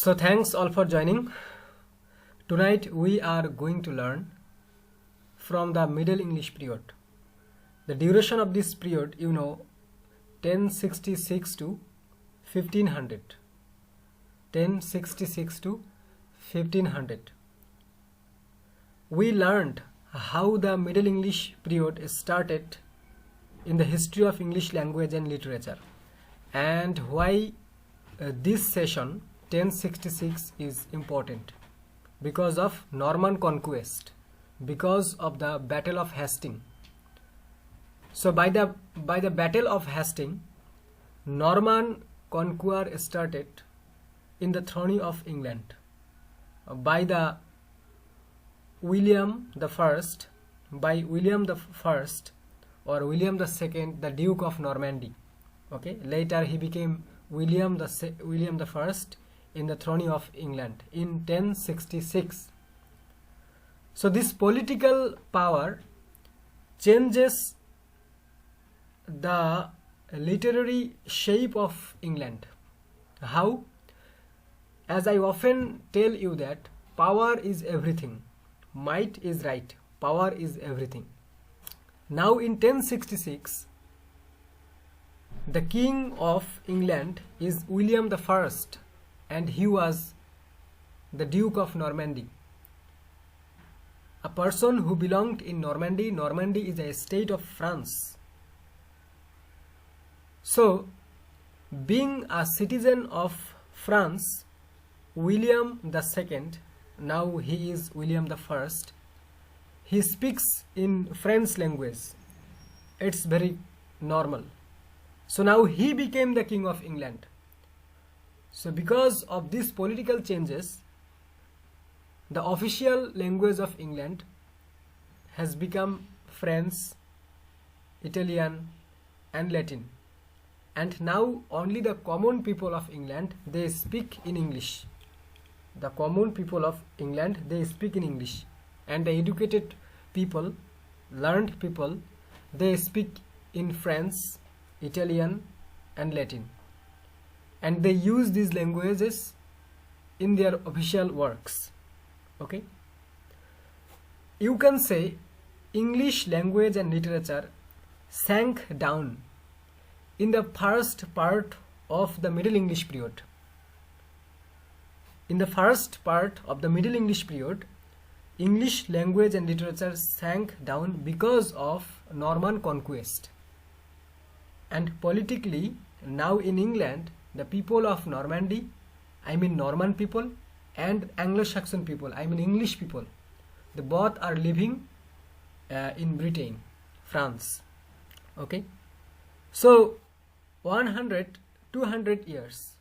So thanks all for joining. Tonight we are going to learn from the Middle English period. The duration of this period, 1066 to 1500. 1066 to 1500. We learned how the Middle English period started in the history of English language and literature, and why this session 1066 is important, because of Norman conquest, because of the Battle of Hastings. So by the Battle of Hastings, Norman conquer started in the throne of England by William the First or William the Second, the Duke of Normandy. Okay, later he became William the First in the throne of England in 1066. So this political power changes the literary shape of England. How? As I often tell you that power is everything, might is right, power is everything. Now in 1066, the King of England is William the First, and he was the Duke of Normandy. A person who belonged in Normandy. Normandy is a state of France. So, being a citizen of France, William the Second, now he is William the First, he speaks in French language. It's very normal. So now he became the King of England. So because of these political changes, the official language of England has become French, Italian and Latin. And now only the common people of England, they speak in English. The common people of England, they speak in English. And the educated people, learned people, they speak in French, Italian and Latin. And they use these languages in their official works. Okay, you can say English language and literature sank down in the first part of the Middle English period. In the first part of the Middle English period, English language and literature sank down because of Norman conquest. And politically, now in England, the people of Normandy, I mean Norman people, and Anglo-Saxon people, I mean English people, they both are living in Britain, France. Okay, so 200 years,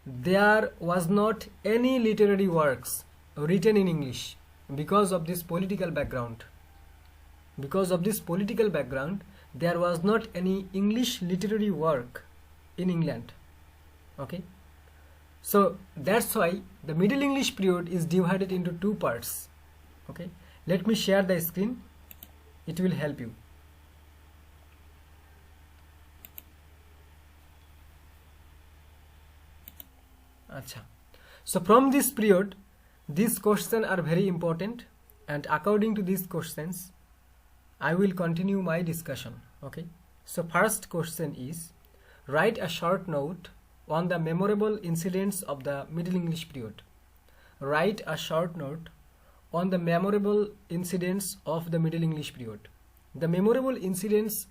there was not any literary works written in English because of this political background. Because of this political background, there was not any English literary work in England. Okay, so that's why the Middle English period is divided into two parts. Okay, let me share the screen, it will help you. Acha. So from this period, these questions are very important, and according to these questions I will continue my discussion. Okay, so first question is, write a short note on the memorable incidents of the Middle English period. Write a short note on the memorable incidents of the Middle English period. The memorable incidents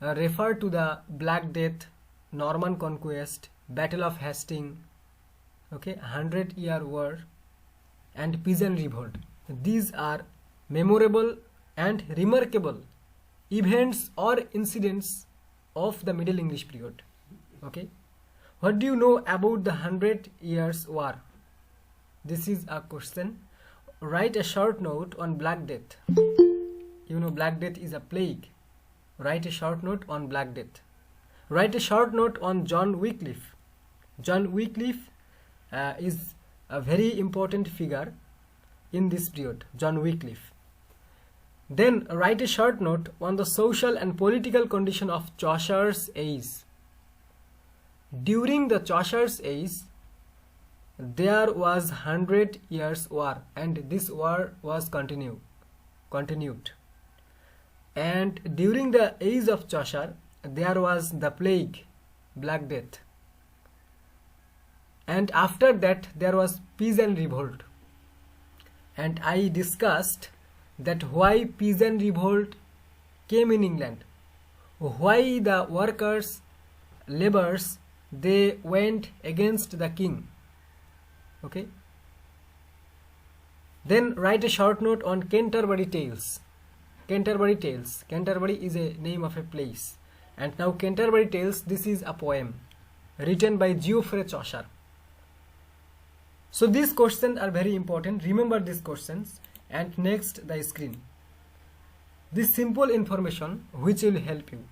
refer to the Black Death, Norman conquest, Battle of Hastings, okay, 100-year war and Pigeon Revolt. These are memorable and remarkable events or incidents of the Middle English period. Okay, what do you know about the 100 Years War? This is a question. Write a short note on Black Death. You know Black Death is a plague. Write a short note on Black Death. Write a short note on John Wycliffe. John Wycliffe is a very important figure in this period, John Wycliffe. Then write a short note on the social and political condition of Chaucer's age. during the Chaucer's age, there was 100 years war, and this war was continued. And during the age of Chaucer, there was the plague, Black Death. And after that, there was peasant revolt. And I discussed that why peasant revolt came in England, why the workers, laborers, they went against the king. Okay. Then write a short note on Canterbury Tales. Canterbury Tales. Canterbury is a name of a place. And now Canterbury Tales, this is a poem written by Geoffrey Chaucer. So these questions are very important. Remember these questions. And next, the screen. This simple information which will help you.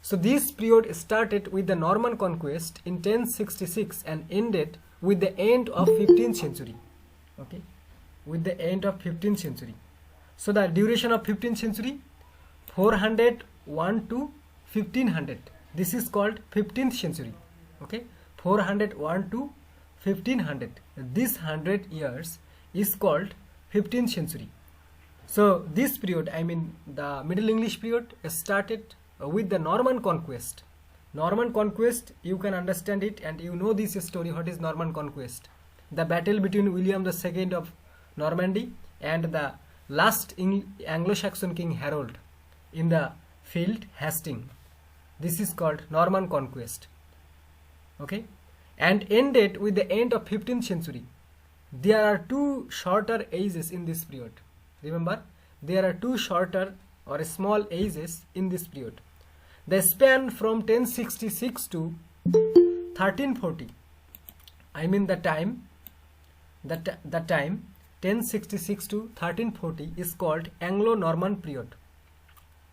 So this period started with the Norman conquest in 1066 and ended with the end of 15th century. Okay, with the end of 15th century. So the duration of 15th century, 401 to 1500. This is called 15th century. Okay, 401 to 1500. This 100 years is called 15th century. So this period, I mean the Middle English period, started with the Norman conquest. Norman conquest, you can understand it, and you know this story. What is Norman conquest? The battle between William II of Normandy and the last Anglo-Saxon king Harold in the field Hastings. This is called Norman conquest. Okay, and ended with the end of 15th century. There are two shorter ages in this period. Remember, there are two shorter or small ages in this period. They span from 1066 to 1340. I mean the time 1066 to 1340 is called Anglo-Norman period.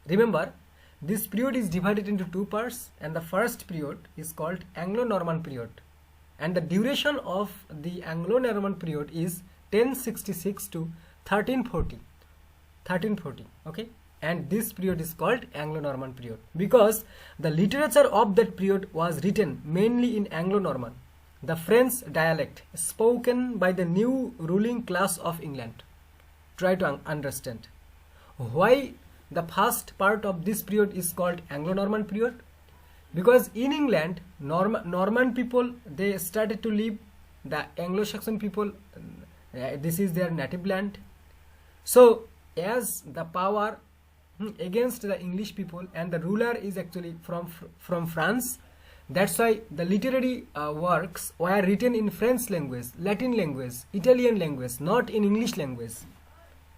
Remember, this period is divided into two parts, and the first period is called Anglo-Norman period, and the duration of the Anglo-Norman period is 1066 to 1340. Okay, and this period is called Anglo-Norman period because the literature of that period was written mainly in Anglo-Norman, the French dialect spoken by the new ruling class of England. Try to understand why the first part of this period is called Anglo-Norman period. Because in England, Norman people, they started to live. The Anglo-Saxon people, this is their native land. So as the power against the English people, and the ruler is actually from France, that's why the literary works were written in French language, Latin language, Italian language, not in English language.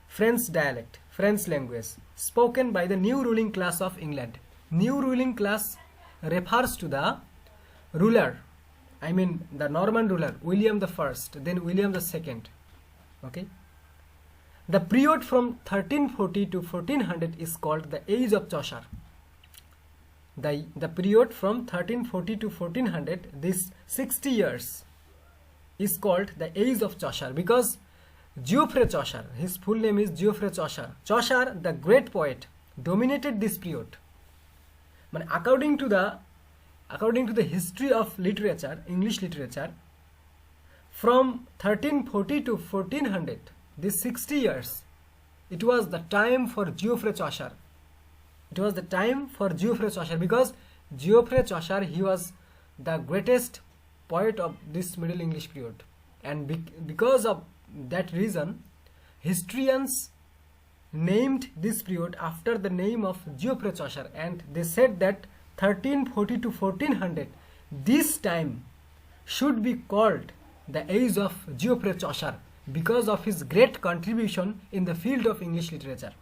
French dialect, French language, spoken by the new ruling class of England. New ruling class refers to the ruler, I mean the Norman ruler, William I, then William II. Okay. The period from 1340 to 1400 is called the Age of Chaucer. The period from 1340 to 1400, this 60 years, is called the Age of Chaucer because Geoffrey Chaucer, his full name is Geoffrey Chaucer. Chaucer, the great poet, dominated this period. But according to the history of literature, English literature, from 1340 to 1400, this 60 years, it was the time for Geoffrey Chaucer. It was the time for Geoffrey Chaucer because Geoffrey Chaucer, he was the greatest poet of this Middle English period, and because of that reason, historians named this period after the name of Geoffrey Chaucer, and they said that 1340 to 1400, this time should be called the Age of Geoffrey Chaucer because of his great contribution in the field of English literature.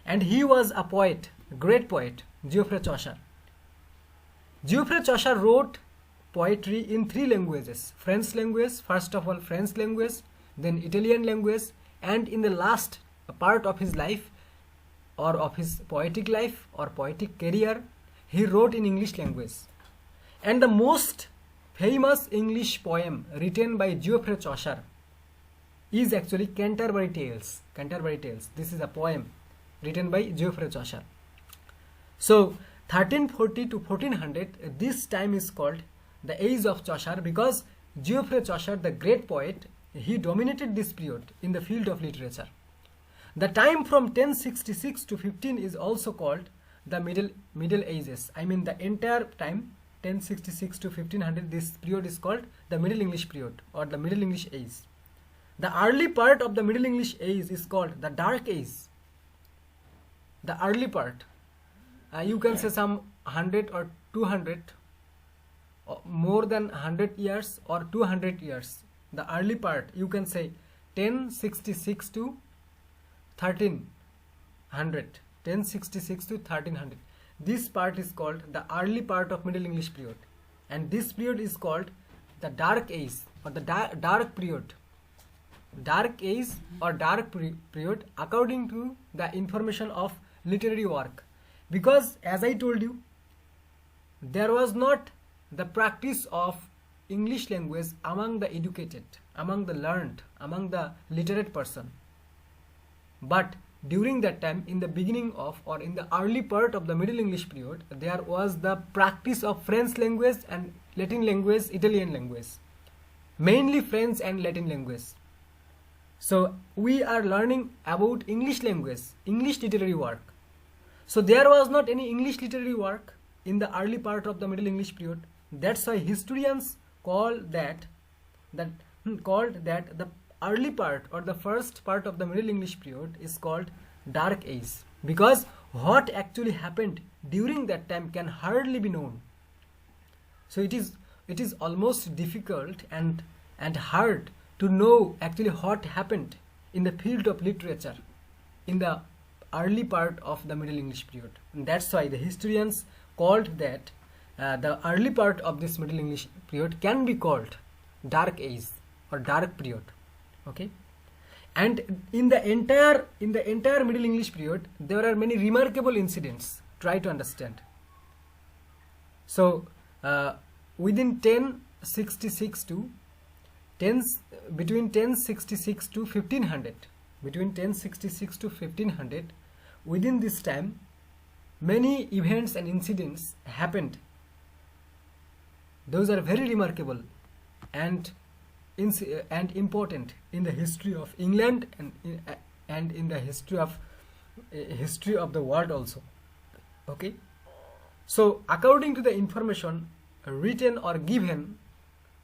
And he was a poet, great poet, Geoffrey Chaucer. Geoffrey Chaucer wrote poetry in three languages: French language, first of all French language, then Italian language, and in the last part of his life, or of his poetic life or poetic career, he wrote in English language. And the most famous English poem written by Geoffrey Chaucer is actually Canterbury Tales. Canterbury Tales. This is a poem written by Geoffrey Chaucer. So 1340 to 1400, this time is called the age of Chaucer, because Geoffrey Chaucer, the great poet, he dominated this period in the field of literature. The time from 1066 to 15 is also called the Middle Ages. I mean, the entire time 1066 to 1500, this period is called the Middle English period or the Middle English Age. The early part of the Middle English Age is called the Dark Age. The early part, you can say some 100 or 200, or more than 100 years or 200 years. The early part, you can say 1066 to 1300. 1066 to 1300. This part is called the early part of Middle English period, and this period is called the Dark Age or the dark period. Dark Age or dark period according to the information of literary work, because as I told you, there was not the practice of English language among the educated, among the learned, among the literate person. But during that time, in the beginning of or in the early part of the Middle English period, there was the practice of French language and Latin language, Italian language, mainly French and Latin language. So we are learning about English language, English literary work. So there was not any English literary work in the early part of the Middle English period. That's why historians call that the early part or the first part of the Middle English period is called Dark Age, because what actually happened during that time can hardly be known. So it is almost difficult and hard to know actually what happened in the field of literature in the early part of the Middle English period. And that's why the historians called that the early part of this Middle English period can be called Dark Age or dark period. Okay, and in the entire Middle English period, there are many remarkable incidents. Try to understand. So within 1066 to between 1066 to 1500, between 1066 to 1500, within this time, many events and incidents happened. Those are very remarkable and important in the history of England and in the history of the world also. Okay, so according to the information written or given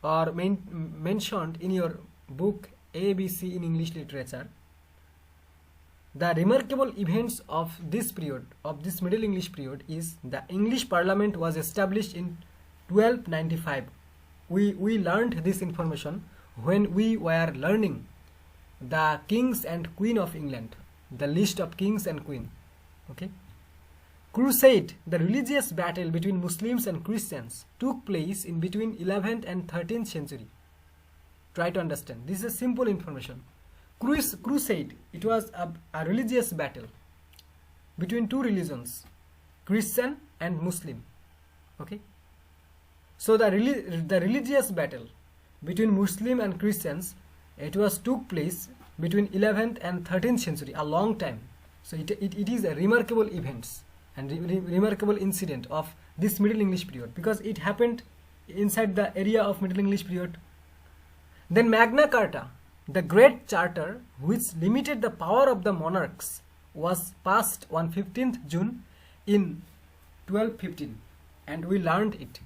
or mentioned in your book ABC in English Literature, the remarkable events of this period, of this Middle English period, is the English Parliament was established in 1295. We learned this information when we were learning the kings and queen of England, the list of kings and queen. Okay, Crusade, the religious battle between Muslims and Christians, took place in between 11th and 13th century. Try to understand. This is simple information. Crusade, it was a religious battle between two religions, Christian and Muslim. Okay, so the religious battle between Muslim and Christians, it was took place between 11th and 13th century, a long time. So it is a remarkable events and remarkable incident of this Middle English period, because it happened inside the area of Middle English period. Then Magna Carta, the Great Charter, which limited the power of the monarchs, was passed on 15th June in 1215, and we learned it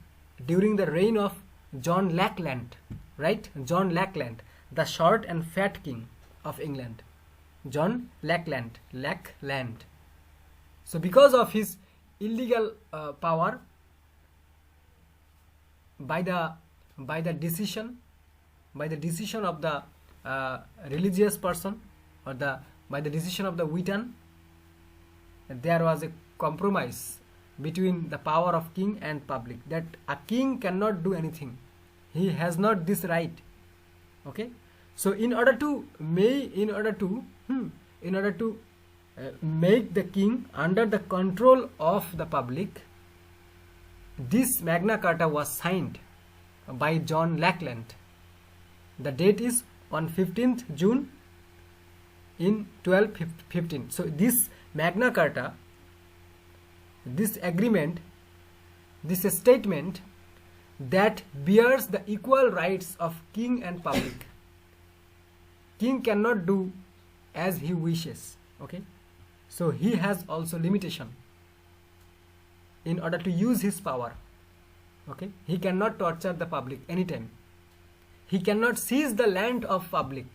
during the reign of John Lackland, right? John Lackland, the short and fat king of England. John Lackland. So because of his illegal power, by the decision of the religious person, or by the decision of the Witan, there was a compromise between the power of king and public, that a king cannot do anything. He has not this right. Okay, so in order to make the king under the control of the public, this Magna Carta was signed by John Lackland. The date is on 15th June in 1215. So this Magna Carta, this agreement, this statement that bears the equal rights of king and public. King cannot do as he wishes, okay? So he has also limitation in order to use his power, okay? He cannot torture the public anytime. He cannot seize the land of public.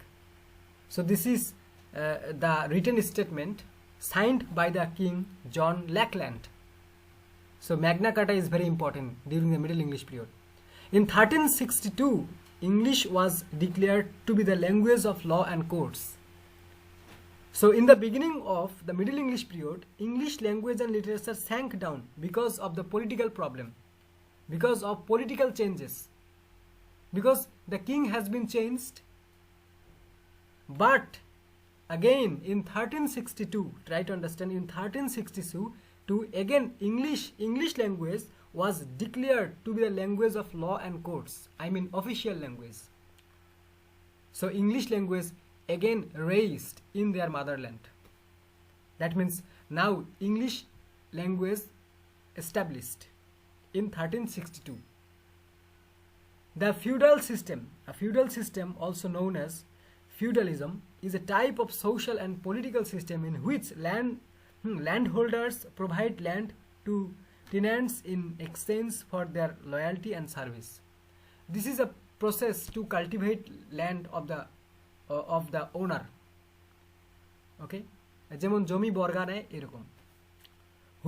So this is the written statement signed by the King John Lackland. So Magna Carta is very important during the Middle English period. In 1362, English was declared to be the language of law and courts. So in the beginning of the Middle English period, English language and literature sank down because of the political problem, because of political changes, because the king has been changed. But again in 1362, try to understand, in 1362 again English language was declared to be the language of law and courts, I mean official language. So English language again raised in their motherland. That means now English language established in 1362. The feudal system, a feudal system also known as feudalism, is a type of social and political system in which landholders provide land to tenants in exchange for their loyalty and service. This is a process to cultivate land of the owner, okay, যেমন জমি বর্গা নেয় এরকম,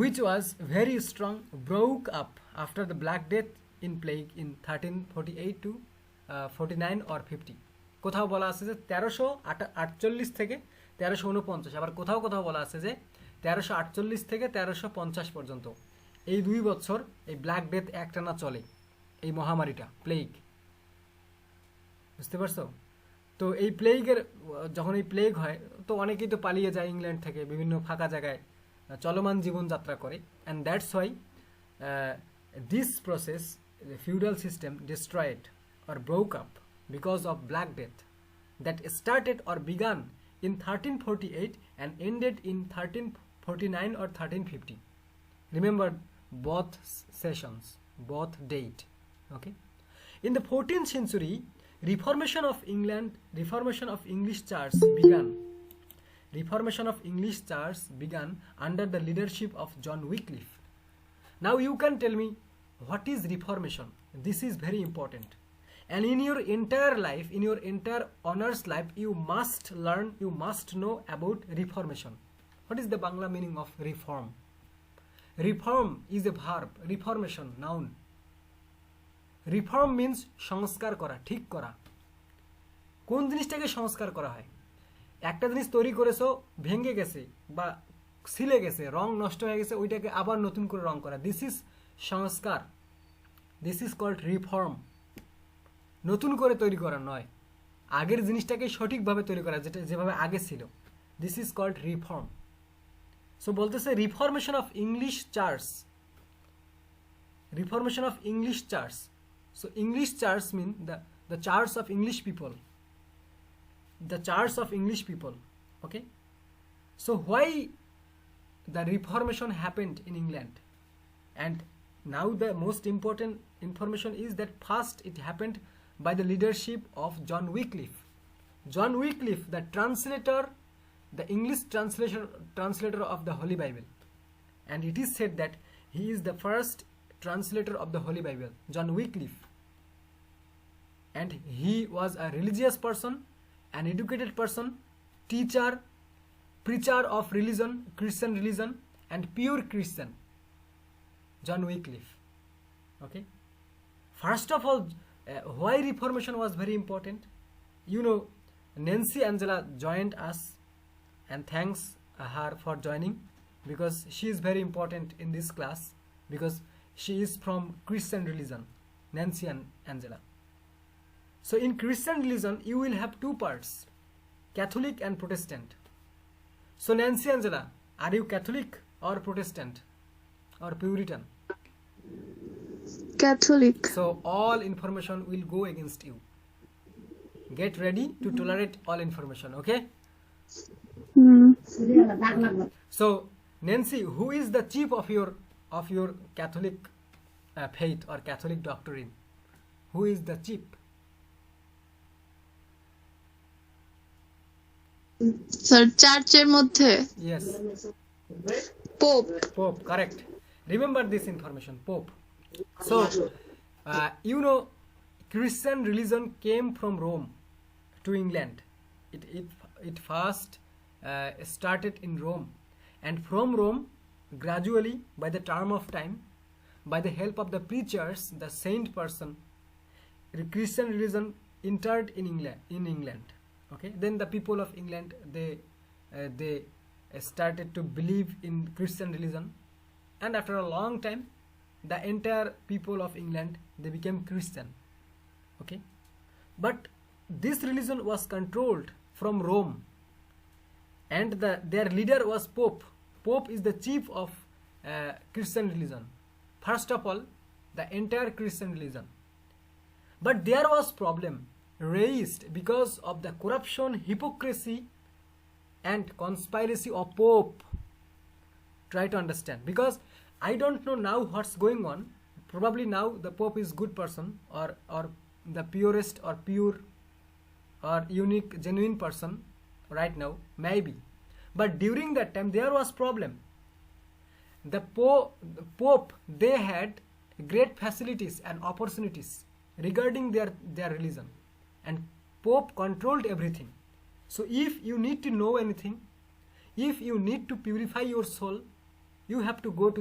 which was very strong, broke up after the Black Death in plague in 1348 to 49 or 50. কোথাও বলা আছে যে 1348 থেকে 1349, আবার কোথাও কোথাও বলা আছে যে 1348 থেকে 1350 পর্যন্ত। এই 2 বছর এই ব্ল্যাক ডেথ একটানা চলে, এই মহামারীটা প্লেগ, বুঝতে পারছো? তো এই প্লেগের যখন এই প্লেগ হয় তো অনেকেই তো পালিয়ে যায় ইংল্যান্ড থেকে, বিভিন্ন ফাঁকা জায়গায় চলমান জীবনযাত্রা করে, and that's why this process, the feudal system destroyed or broke up because of Black Death that started or began in 1348 and ended in 1349 or 1350. Remember both sessions, both date, okay? In the 14th century, Reformation of England, Reformation of English Church began. Reformation of English Church began under the leadership of John Wycliffe. Now you can tell me, what is Reformation? This is very important. And in your entire life, in your entire honors life, you must learn, you must know about Reformation. What is the Bangla meaning of reform? Reform is a verb, reformation, noun. Reform means সংস্কার করা, ঠিক করা। কোন জিনিসটাকে সংস্কার করা হয়? একটা জিনিস তৈরি করেছো, ভেঙে গেছে বা ছিলে গেছে, রং নষ্ট হয়ে গেছে, ওইটাকে আবার নতুন করে রং করা, দিস ইজ সংস্কার, দিস ইজ কল্ড রিফর্ম। নতুন করে তৈরি করা নয়, আগের জিনিসটাকে সঠিকভাবে তৈরি করা, যেটা যেভাবে আগে ছিল, this is called reform. So বলতেছে reformation of English church, reformation of English church. So English church mean the church of English people, the church of English people, okay? So why the Reformation happened in England? And now the most important information is that first it happened by the leadership of John Wycliffe. John Wycliffe, the translator, the English translator of the Holy Bible. And it is said that he is the first translator of the Holy Bible, John Wycliffe. And he was a religious person, an educated person, teacher, preacher of religion, Christian religion, and pure Christian. John Wycliffe, okay? First of all, why Reformation was very important? You know, Nancy Angela joined us, and thanks her for joining, because she is very important in this class, because she is from Christian religion, Nancy and Angela. So in Christian religion, you will have two parts, Catholic and Protestant. So Nancy Angela, are you Catholic or Protestant or Puritan? Catholic. So all information will go against you. Get ready to tolerate all information, okay? So Nancy, who is the chief of your Catholic faith or Catholic doctrine? who is the chief? Sir চার্চের মধ্যে Yes, pope. Pope, correct. Remember this information, Pope. So, you know, Christian religion came from Rome to England. It first started in Rome, and from Rome, gradually, by the term of time, by the help of the preachers, the saint person, Christian religion entered in England. Okay, then the people of England they started to believe in Christian religion, and after a long time, the entire people of England they became Christian. Okay, but this religion was controlled from Rome, and their leader was Pope. Pope is the chief of Christian religion. First of all, the entire Christian religion. But there was problem raised because of the corruption, hypocrisy, and conspiracy of Pope. Try to understand, because I don't know now what's going on. Probably now the Pope is good person, or the purest or pure or unique genuine person right now, maybe. But during that time there was problem. The Pope they had great facilities and opportunities regarding their religion, and Pope controlled everything. So if you need to know anything, if you need to purify your soul, you have to go to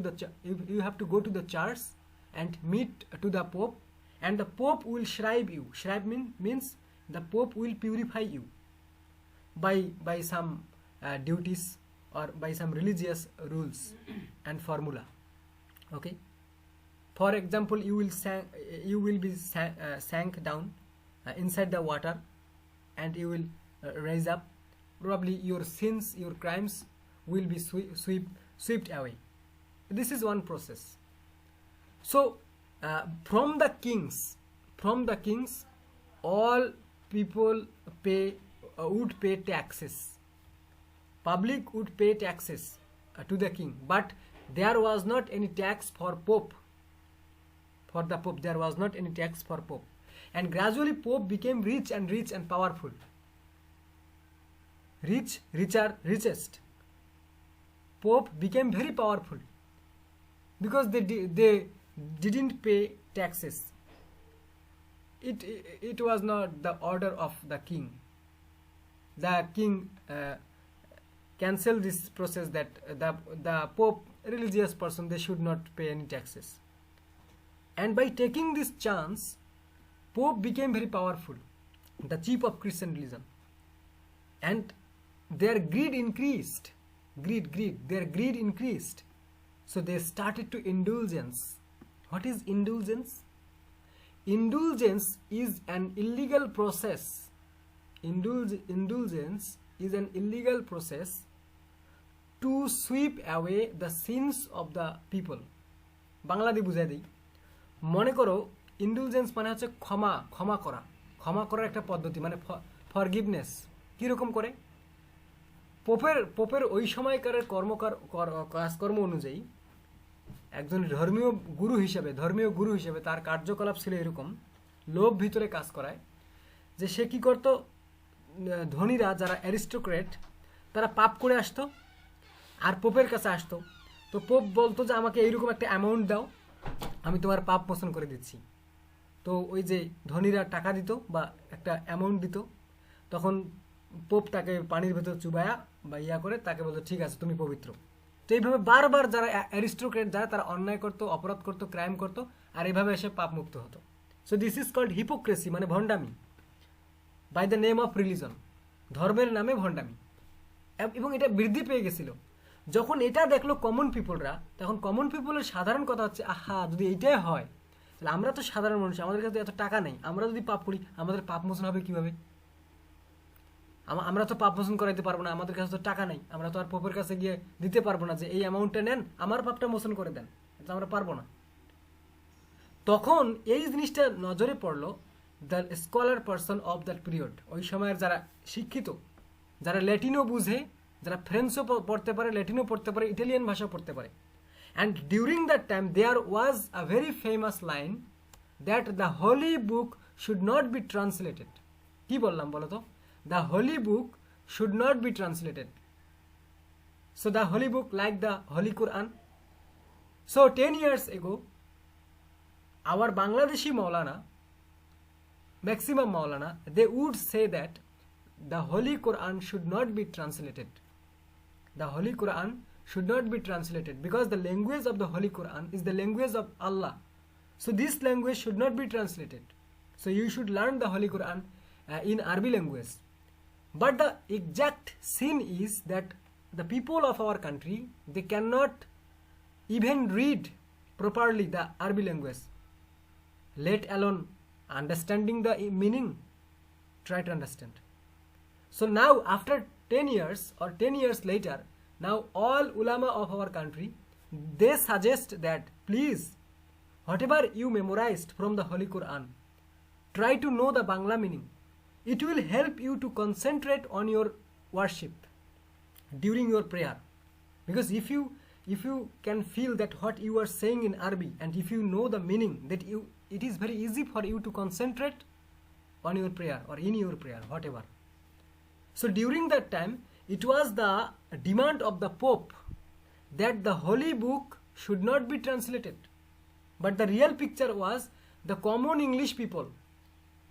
the church and meet to the Pope, and the Pope will shrive you. Shrive means the Pope will purify you by some duties or by some religious rules and formula. Okay, for example, you will be sank down inside the water, and you will rise up. Probably your sins, your crimes will be swept away. This is one process. So from the kings all people would pay taxes. Public would pay taxes to the king, but there was not any tax for Pope. For the Pope there was not any tax for Pope, and gradually Pope became rich and powerful. Richest. Pope became very powerful because they didn't pay taxes. It was not the order of the king. The king cancel this process, that the Pope, religious person, they should not pay any taxes. And by taking this chance, Pope became very powerful, the chief of Christian religion, and their greed increased. Their greed increased, so they started to indulgence. What is indulgence? Indulgence is an illegal process. Indulgence is an illegal process to sweep away the sins of the people. Bangla দিয়ে বুঝাই দিই। মনে করো ইন্ডুলজেন্স মানে হচ্ছে ক্ষমা করার একটা পদ্ধতি, মানে ফরগিভনেস। কীরকম করে? পোপের ওই সময়কারের কাজকর্ম অনুযায়ী একজন ধর্মীয় গুরু হিসেবে তার কার্যকলাপ ছিল এরকম, লোভ ভিতরে কাজ করায়, যে সে কি করতো, ধনীরা যারা অ্যারিস্টোক্রেট তারা পাপ করে আসতো আর পোপের কাছে আসতো, তো পোপ বলতো যে আমাকে এইরকম একটা অ্যামাউন্ট দাও, আমি তোমার পাপ মোচন করে দিচ্ছি। তো ওই যে ধনীরা টাকা দিত বা একটা অ্যামাউন্ট দিত, তখন পোপ তাকে পানির ভেতর চুবায়া বা ইয়া করে তাকে বলতো ঠিক আছে তুমি পবিত্র। তো এইভাবে বারবার যারা অ্যারিস্টোক্রেট যারা তারা অন্যায় করতো, অপরাধ করতো, ক্রাইম করতো, আর এইভাবে এসে পাপ মুক্ত হতো। So this is called hypocrisy, মানে ভণ্ডামি, by the name of religion, ধর্মের নামে ভণ্ডামি। এবং এটা বৃদ্ধি পেয়ে গেছিল। যখন এটা দেখলো কমন পিপলরা, তখন কমন পিপলের সাধারণ কথা হচ্ছে, আহা যদি এইটাই হয় তাহলে আমরা তো সাধারণ মানুষ, আমাদের কাছে এত টাকা নেই, আমরা যদি পাপ করি আমাদের পাপ মোচন হবে কিভাবে? আমরা তো পাপ মোচন করাইতে পারবো না, আমাদের কাছে তো টাকা নেই, আমরা তো আর পোপের কাছে গিয়ে দিতে পারবো না যে এই অ্যামাউন্টটা নেন, আমার পাপটা মোচন করে দেন, এটা আমরা পারবো না। তখন এই জিনিসটা নজরে পড়লো the scholar person of that period, ওই সময়ের যারা শিক্ষিত, যারা ল্যাটিনও বুঝে, যারা ফ্রেঞ্চও পড়তে পারে, ল্যাটিনও পড়তে পারে, ইটালিয়ান ভাষাও পড়তে পারে। And during that time there was a very famous line that the holy book should not be translated. কি বললাম বলো তো? The holy book should not be translated. So the holy book, like the Holy Quran. So 10 years ago, our Bangladeshi Maulana, maximum Maulana, they would say that the Holy Quran should not be translated. The Holy Quran should not be translated because the language of the Holy Quran is the language of Allah. So this language should not be translated. So you should learn the Holy Quran in Arabic language. But the exact sin is that the people of our country, they cannot even read properly the Arabic language, let alone understanding the meaning. Try to understand. So now after 10 years or 10 years later, now all ulama of our country, they suggest that please, whatever you memorized from the Holy Quran, try to know the Bangla meaning. It will help you to concentrate on your worship during your prayer. Because if you can feel that what you are saying in Arabic, and if you know the meaning, that it is very easy for you to concentrate on your prayer or in your prayer, whatever. So during that time, it was the demand of the Pope that the holy book should not be translated. But the real picture was the common English people.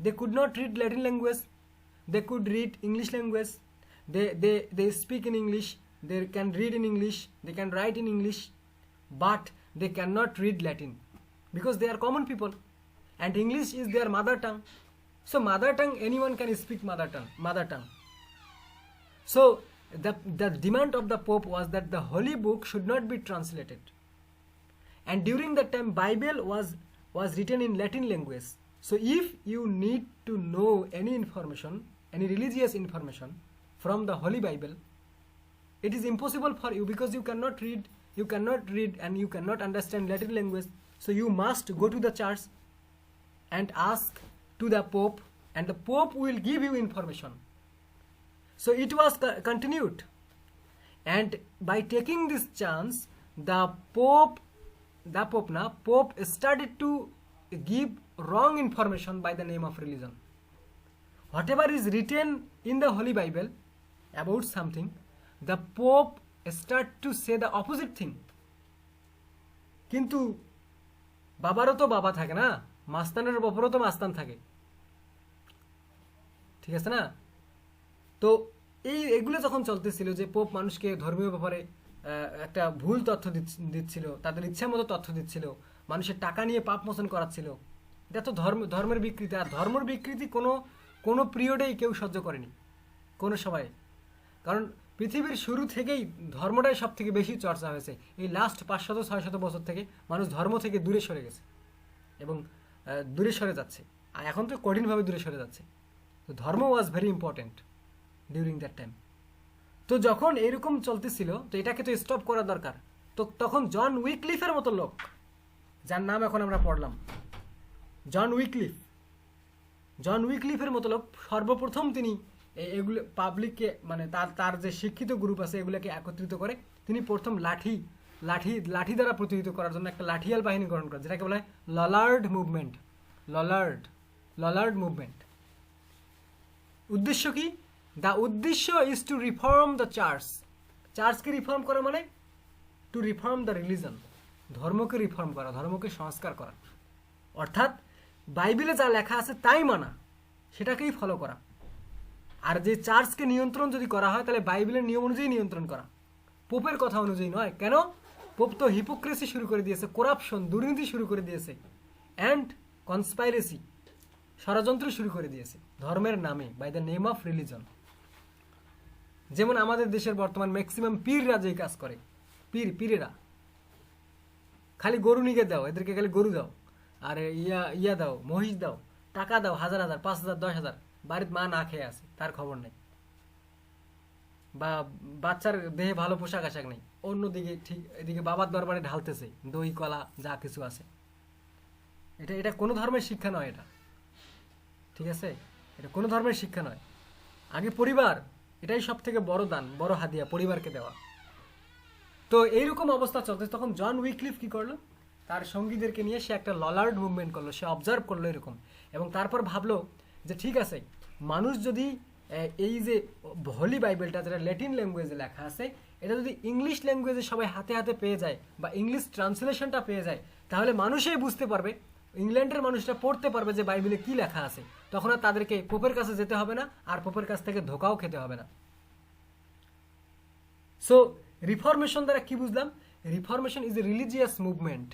They could not read Latin language. They could read English language. They speak in English. They can read in English. They can write in English. But they cannot read Latin because they are common people. And English is their mother tongue. So mother tongue, anyone can speak mother tongue. So the demand of the Pope was that the holy book should not be translated. And during that time, Bible was written in Latin language. So if you need to know any information, any religious information from the Holy Bible, it is impossible for you because you cannot read and you cannot understand Latin language. So you must go to the church and ask to the Pope, and the Pope will give you information. So it was continued, and by taking this chance, the Pope started to give wrong information by the name of religion. Whatever is written in the Holy Bible about something, the Pope start to say the opposite thing. কিন্তু বাবারও তো বাবা থাকে না, মাস্তানের বাবারও তো মাস্তান থাকে, ঠিক আছে না? তো এগুলো যখন চলতেছিল যে পোপ মানুষকে ধর্মীয় ব্যাপারে একটা ভুল তথ্য দিচ্ছিল, তাদের ইচ্ছা মতো তথ্য দিচ্ছিল, মানুষের টাকা নিয়ে পাপ মোচন করাচ্ছিল, এটা তো ধর্মের বিকৃতি। আর ধর্মের বিকৃতি কোনো পিরিয়ডেই কেউ সহ্য করেনি, কোনো সময়। কারণ পৃথিবীর শুরু থেকেই ধর্মটাই সব থেকে বেশি চর্চা হয়েছে। এই লাস্ট 500-600 বছর থেকে মানুষ ধর্ম থেকে দূরে সরে গেছে এবং দূরে সরে যাচ্ছে, আর এখন তো কঠিনভাবে দূরে সরে যাচ্ছে। তো ধর্ম was very important during that time. তো যখন এরকম চলতেছিল, তো এটাকে তো স্টপ করা দরকার। তো তখন জন উইকলিফের মতো লোক, যার নাম এখন আমরা পড়লাম, জন উইকলিফের মতো লোক সর্বপ্রথম তিনি এগুলো পাবলিককে, মানে তার যে শিক্ষিত গ্রুপ আছে এগুলোকে একত্রিত করে তিনি প্রথম লাঠি দ্বারা প্রতিহত করার জন্য একটা লাঠিয়াল বাহিনী গঠন করেন, যেটাকে বলা হয় ললার্ড মুভমেন্ট। উদ্দেশ্য কি? দ্য উদ্দেশ্য ইজ টু রিফর্ম দ্য চার্চকে রিফর্ম করা, মানে টু রিফর্ম দ্য রিলিজন, ধর্মকে রিফর্ম করা, ধর্মকে সংস্কার করা। অর্থাৎ বাইবেলে যা লেখা আছে তাই মানা, সেটাকেই ফলো করা। আর যে চার্চকে নিয়ন্ত্রণ যদি করা হয়, তাহলে বাইবেলের নিয়ম অনুযায়ী নিয়ন্ত্রণ করা, পোপের কথা অনুযায়ী নয়। কেন? পোপ তো হিপোক্রেসি শুরু করে দিয়েছে, করাপশন, দুর্নীতি শুরু করে দিয়েছে, অ্যান্ড কনস্পাইরেসি, ষড়যন্ত্র শুরু করে দিয়েছে ধর্মের নামে, by the name of religion. যেমন আমাদের দেশের বর্তমান ম্যাক্সিমাম পীররা যে কাজ করে, পীরেরা খালি গরু নিকে দাও, এদেরকে খালি গরু দাও, আর ইয়া দাও, মহিষ দাও, টাকা দাও, 1000, 5000, 10,000, বাড়ির মা না খেয়ে আছে, তার খবর নেই, বা বাচ্চার দেহে ভালো পোশাক আশাক নেই, অন্যদিকে ঠিক এদিকে বাবার দরবারে ঢালতেছে দই কলা যা কিছু আছে। এটা কোনো ধর্মের শিক্ষা নয়, এটা ঠিক আছে, এটা কোনো ধর্মের শিক্ষা নয়। আগে পরিবার, এটাই সব থেকে বড় দান, বড় হাদিয়া, পরিবারকে দেওয়া। তো এইরকম অবস্থা চলছে। তখন জন উইকলিফ কি করলো? তার সঙ্গীদেরকে নিয়ে সে একটা ললার্ড মুভমেন্ট করলো, সে অবজার্ভ করলো এরকম, এবং তারপর ভাবলো যে ঠিক আছে, মানুষ যদি এই যে হোলি বাইবেলটা যেটা ল্যাটিন ল্যাঙ্গুয়েজে লেখা আছে, এটা যদি ইংলিশ ল্যাঙ্গুয়েজে সবাই হাতে হাতে পেয়ে যায় বা ইংলিশ ট্রান্সলেশনটা পেয়ে যায়, তাহলে মানুষই বুঝতে পারবে, ইংল্যান্ডের মানুষরা পড়তে পারবে যে বাইবেলে কি লেখা আছে। তখন আর তাদেরকে পোপের কাছে যেতে হবে না, আর পোপের কাছ থেকে ধোকাও খেতে হবে না। সো রিফরমেশন দ্বারা কি বুঝলাম? Reformation is a religious movement,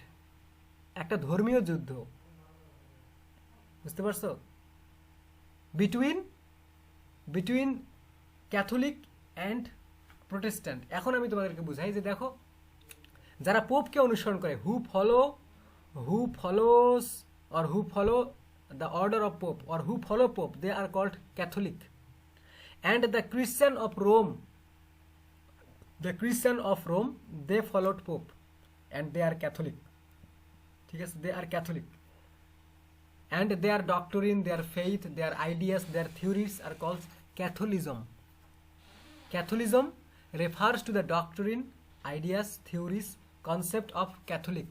একটা ধর্মীয় যুদ্ধ, বুঝতে পারছো? Between Catholic and Protestant. এখন আমি তোমাদেরকে বুঝাই যে দেখো, যারা পোপকে অনুসরণ করে, who follow the order of pope or who follow pope, they are called Catholic, and the Christian of Rome, they followed pope and they are Catholic. ঠিক আছে, they are Catholic, and their doctrine, their faith, their ideas, their theories are called Catholicism. Catholicism refers to the doctrine, ideas, theories, concept of Catholic.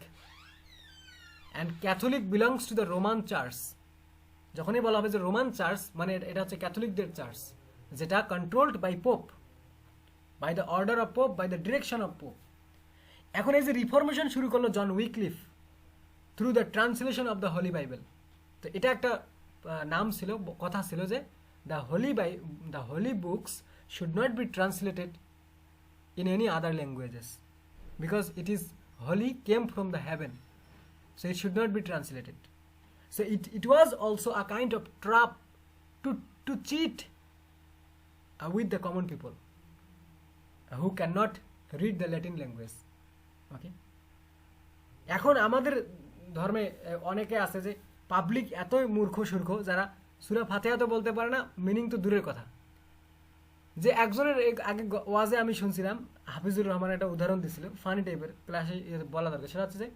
And Catholic belongs to the Roman Church. যখনই বলা হবে যে Roman church, মানে এটা হচ্ছে ক্যাথলিকদের church, যেটা controlled by Pope, by the order of Pope, by the direction of Pope. এখন এই যে রিফরমেশন শুরু করলো John Wycliffe through the translation of the Holi Bible, তো এটা একটা নাম ছিল, কথা ছিল যে the holy books should not be translated in any other languages because it is holy, came from the heaven, so it should not be translated. So it was also a kind of trap to cheat with the common people who cannot read the Latin language. Okay? এখন আমাদের ধর্মে অনেকে আছে যে public এতই মূর্খ সূর্খ, যারা সূরা ফাতিহা তো বলতে পারে না, মিনিং তো দূরের কথা। যে একজনের আগে ওয়াজে আমি শুনছিলাম, হাফিজুর রহমান একটা উদাহরণ দিছিল, ফানি টাইপের, ক্লাসে বলা দরকার। সেটা হচ্ছে যে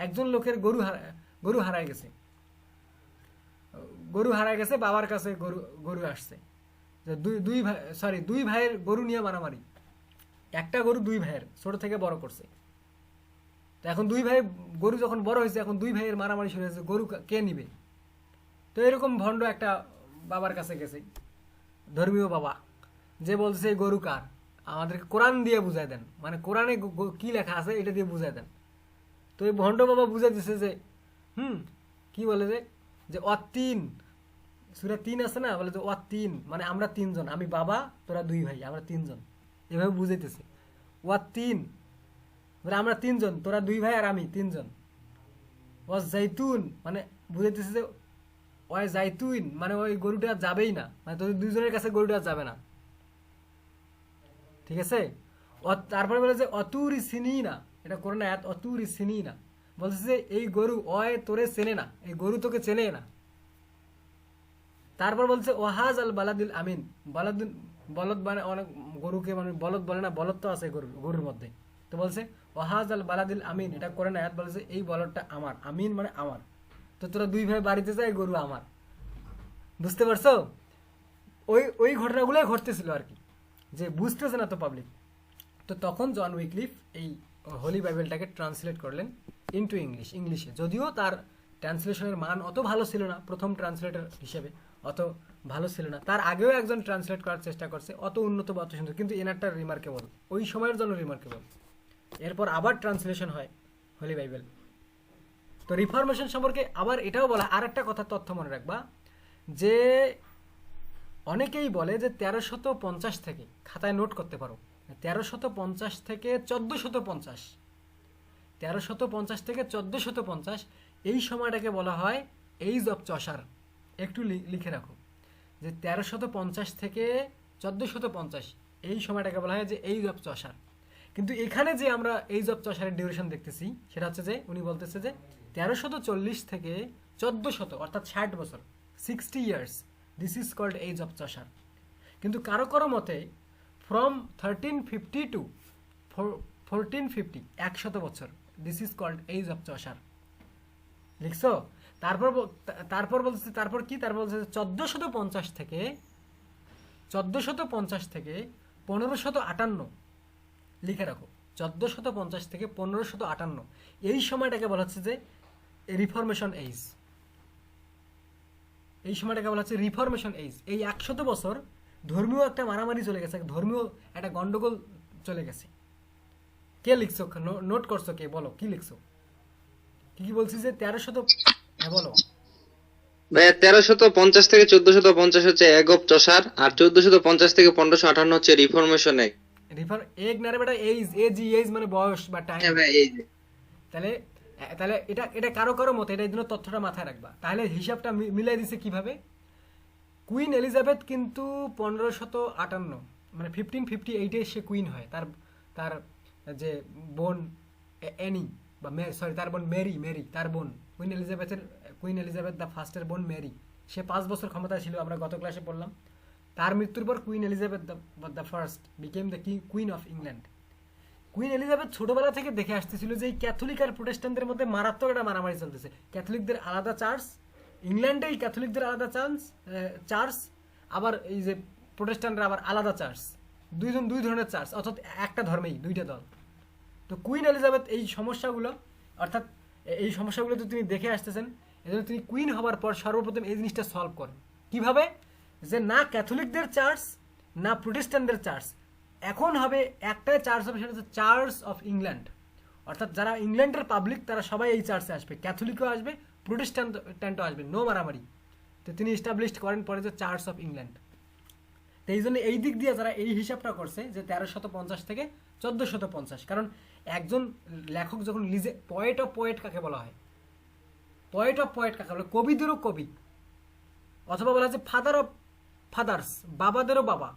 একজন লোকের গরু হারায় গেছে, বাবার কাছে গরু আসছে, যে দুই ভাইয়ের গরু নিয়ে মারামারি, একটা গরু দুই ভাইয়ের, ছোট থেকে বড় করছে। তো এখন দুই ভাই গরু যখন বড় হয়েছে, এখন দুই ভাইয়ের মারামারি শুরু হয়েছে, গরু কে নিবে। তো এরকম ভণ্ড একটা বাবার কাছে গেছে, ধর্মীয় বাবা, যে বলছে গরু কার, আমাদেরকে কোরআন দিয়ে বুঝাই দেন, মানে কোরআনে কি লেখা আছে এটা দিয়ে বুঝাই দেন। তো এই ভণ্ড বাবা বুঝাই দিচ্ছে যে কি বলে যে অতিন, সূরা 3 আছে না, বলে যে অতিন মানে আমরা তিনজন, আমি বাবা, তোরা দুই ভাই, আমরা তিনজন, এভাবে বুঝাইতেছে। অতিন মানে আমরা তিনজন, তোরা দুই ভাই আর আমি তিনজন। ও জাইতুন মানে বুঝাইতেছে যে ওই জাইতুন মানে ওই গরুটা যাবেই না, মানে তোদের দুইজনের কাছে গরুটা যাবে না। ঠিক আছে, তারপরে বলে যে অতুরি চিনি না, এটা করে না, অতুরি চিনি না, বলছে যে এই গরু অয় তোরে চেনে না, এই গরু তোকে চেনে না। তারপর বলছে ওয়াহাজ আল বালাদিল আমিন, বলদ মানে অনেক গরুকে মানে বলদ বলে না, বলদ তো আছে গরুর মধ্যে। তো বলছে ওয়াহাজ আল বালাদিল আমিন, এটা করে না, বলছে এই বলদটা আমার, আমিন মানে আমার। তো তোরা দুই ভাই বাড়িতে যায়, গরু আমার। বুঝতে পারছো? ওই ঘটনাগুলোই ঘটতেছিল আর কি, যে বুঝতেছে না তো পাবলিক। তো তখন জন উইকলিফ এই হোলি বাইবেলটাকে ট্রান্সলেট করলেন ইনটু ইংলিশে, যদিও তার ট্রান্সলেশনের মান অত ভালো ছিল না, প্রথম ট্রান্সলেটর হিসেবে অত ভালো ছিল না। তার আগেও একজন ট্রান্সলেট করার চেষ্টা করছে, অত উন্নত বা অত সুন্দর, কিন্তু এনারটা রিমার্কেবল, ওই সময়ের জন্য রিমার্কেবল। এরপর আবার ট্রান্সলেশন হয় হোলি বাইবেল। তো রিফরমেশন সম্পর্কে আবার এটাও বলা, আর একটা কথা তথ্য মনে রাখবা, যে অনেকেই বলে যে 1350 থেকে, খাতায় নোট করতে পারো, 1350 থেকে 1450, 1350 থেকে 1450 এই সময়টাকে বলা হয় এইজ অফ চসার। একটু লিখে রাখো যে 1350 থেকে 1450 এই সময়টাকে বলা হয় যে এইজ অফ চসার। কিন্তু এখানে যে আমরা এইজ অফ চসারের ডিউরেশন দেখতেছি, সেটা হচ্ছে যে উনি বলতেছে যে 1340 থেকে 1400, অর্থাৎ 60 বছর, 60 years, this is called age of Chaucer. কিন্তু কারো কারো মতে ফ্রম 1350 টু 1450, 100 বছর, this is called age of Chaucer. লিখছো? তারপর বলছে, তারপর কি, তারপর বলছে 1450 থেকে 1558, লিখে রাখো 1450 থেকে 1558, এই সময়টাকে বলা হচ্ছে যে রিফরমেশন এইজ। এই সময়টাকে বলা হচ্ছে রিফরমেশন এইজ। এই 100 বছর ধর্মীয় একটা মারামারি চলে গেছে, ধর্মীয় একটা গন্ডগোল চলে গেছে। কে লিখছো, নোট করছো কে, বলো কি লিখছো, কি কি বলছি যে 1300, হ্যাঁ বলো। ভাইয়া 1350 থেকে 1450 হচ্ছে এগপ চসার, আর 1450 থেকে 1558 হচ্ছে রিফরমেশন এক। রিফর এগ না রে বেটা, এইজ, এজি এইজ মানে বয়স বা টাইম। হ্যাঁ ভাই, এই যে তাহলে তাহলে এটা এটা কারো কারো মতে, এটা এই জন্য তথ্যটা মাথায় রাখবা। তাহলে হিসাবটা মিলাই দিছে কিভাবে। কুইন এলিজাবেথ কিন্তু 1558 মানে 1558 সে কুইন হয়। তার তার যে বোন অ্যানি বা সরি তার বোন মেরি, তার বোন কুইন এলিজাবেথ দ্য ফার্স্টের বোন মেরি, সে 5 বছর ক্ষমতায় ছিল, আমরা গত ক্লাসে পড়লাম। তার মৃত্যুর পর queen Elizabeth the first became the queen of England. Queen Elizabeth ছোটবেলা থেকে দেখে আসতেছিল যে এই ক্যাথলিক আর প্রোটেস্ট্যান্টদের মধ্যে মারাত্মক একটা মারামারি চলতেছে। ক্যাথলিকদের আলাদা চার্চ, ইংল্যান্ডেই ক্যাথলিকদের আলাদা চার্চ, আবার এই যে প্রোটেস্ট্যান্টরা আবার আলাদা চার্চ, দুই ধরনের চার্চ, অর্থাৎ একটা ধর্মেই দুইটা দল। তো কুইন এলিজাবেথ এই সমস্যাগুলো, অর্থাৎ এই সমস্যাগুলো তো তিনি দেখে আসতেছেন, এজন্য তিনি কুইন হবার পর সর্বপ্রথম এই জিনিসটা সলভ করেন। কিভাবে, যে না ক্যাথলিকদের চার্চ না প্রোটেস্ট্যান্টদের চার্চ, এখন হবে একটাই চার্চ হবে, সেটা হচ্ছে চার্চ অফ ইংল্যান্ড। অর্থাৎ যারা ইংল্যান্ডের পাবলিক তারা সবাই এই চার্চে আসবে, ক্যাথলিকও আসবে, প্রোটেস্ট্যান্টও আসবে, নো মারামারি। তো তিনি এস্টাবলিশ করেন পরে যে চার্চ অফ ইংল্যান্ড। তো এই জন্য এই দিক দিয়ে যারা এই হিসাবটা করছে যে 1350 থেকে 1450, কারণ একজন লেখক যখন লিজে, পয়েট অফ পয়েট কাকে বলা হয়, পয়েট অফ পয়েট কাকে বলে, কবিদেরও কবি, অথবা বলা হচ্ছে ফাদার অফ ফাদার্স, বাবাদেরও বাবা,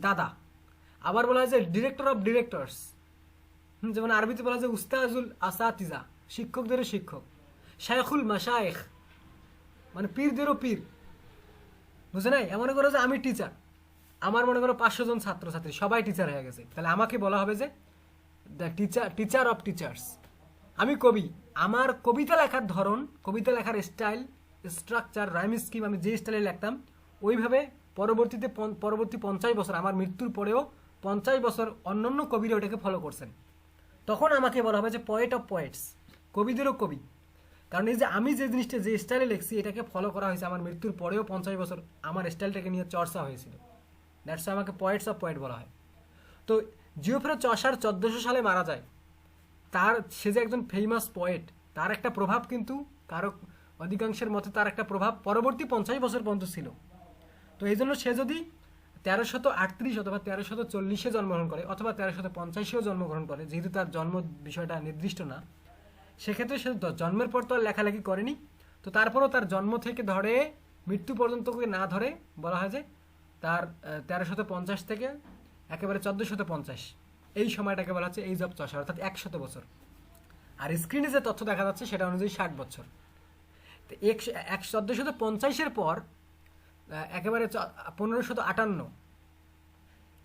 দাদা। আবার বলা হয় যে ডিরেক্টর অফ ডিরেক্টরস, যেমন আরবিতে বলা যায় উস্তাজুল আসাতিজা, শিক্ষকদেরও শিক্ষক, শায়খুল মাশায়েখ মানে পীরদেরও পীর, বুঝে নাই? এমন করো যে আমি টিচার, আমার মনে করো 500 জন ছাত্রছাত্রী সবাই টিচার হয়ে গেছে, তাহলে আমাকে বলা হবে যে দ্য টিচার অফ টিচার্স। আমি কবি, আমার কবিতা লেখার ধরন, কবিতা লেখার স্টাইল, স্ট্রাকচার, রাইম স্কিম, আমি যে স্টাইলে লিখতাম ওইভাবে পরবর্তী 50 বছর, আমার মৃত্যুর পরেও 50 বছর অন্যান্য কবিরা ওটাকে ফলো করছেন। তখন আমাকে বলা হবে যে পয়েট অফ পয়েটস, কবিদেরও কবি। কারণ এই যে আমি যে জিনিসটা যে স্টাইলে লিখছি এটাকে ফলো করা হয়েছে, আমার মৃত্যুর পরেও 50 বছর আমার স্টাইলটাকে নিয়ে চর্চা হয়েছিল, দ্যাটস আমাকে পয়েটস অফ পয়েট বলা হয়। তো জিওফ্রে চসার 1400 সালে মারা যায়। সে যে একজন ফেমাস পয়েট, তার একটা প্রভাব কিন্তু কারো অধিকাংশের মতে তার একটা প্রভাব পরবর্তী 50 বছর পর্যন্ত ছিল। তো এই জন্য সে যদি 1338 অথবা 1340 জন্মগ্রহণ করে অথবা 1350 জন্মগ্রহণ করে, যেহেতু তার জন্ম বিষয়টা নির্দিষ্ট না, সেক্ষেত্রে সে জন্মের পর তো আর লেখালেখি করেনি। তো তারপরও তার জন্ম থেকে ধরে মৃত্যু পর্যন্ত না ধরে বলা হয় যে তার 1350 থেকে একেবারে 1450, এই সময়টাকে বলা হচ্ছে এইজ অফ চসার, অর্থাৎ 100 বছর। আর স্ক্রিনে যে তথ্য দেখা যাচ্ছে সেটা অনুযায়ী 60 বছর। তো 1450 পর একেবারে 1558,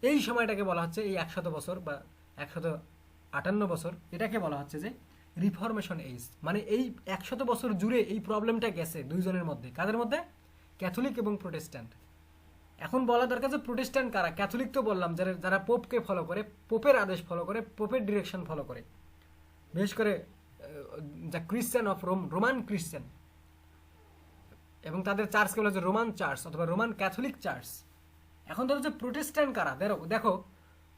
এই সময়টাকে বলা হচ্ছে এই 100 বছর বা 158 বছর, এটাকে বলা হচ্ছে যে রিফরমেশন এইজ। মানে এই 100 বছর জুড়ে এই প্রবলেমটা গেছে দুইজনের মধ্যে, কাদের মধ্যে, ক্যাথলিক এবং প্রোটেস্ট্যান্ট। এখন বলা দরকার যে প্রোটেস্ট্যান্ট কারা, ক্যাথলিক তো বললাম, যারা পোপকে ফলো করে, পোপের আদেশ ফলো করে, পোপের ডিরেকশন ফলো করে, বিশেষ করে the Christian of Roman Christian, এবং তাদের চার্চকে বলা হচ্ছে রোমান চার্চ অথবা রোমান ক্যাথলিক চার্চ। এখন ধরো যে প্রোটেস্ট্যান্ট কারা, দেখো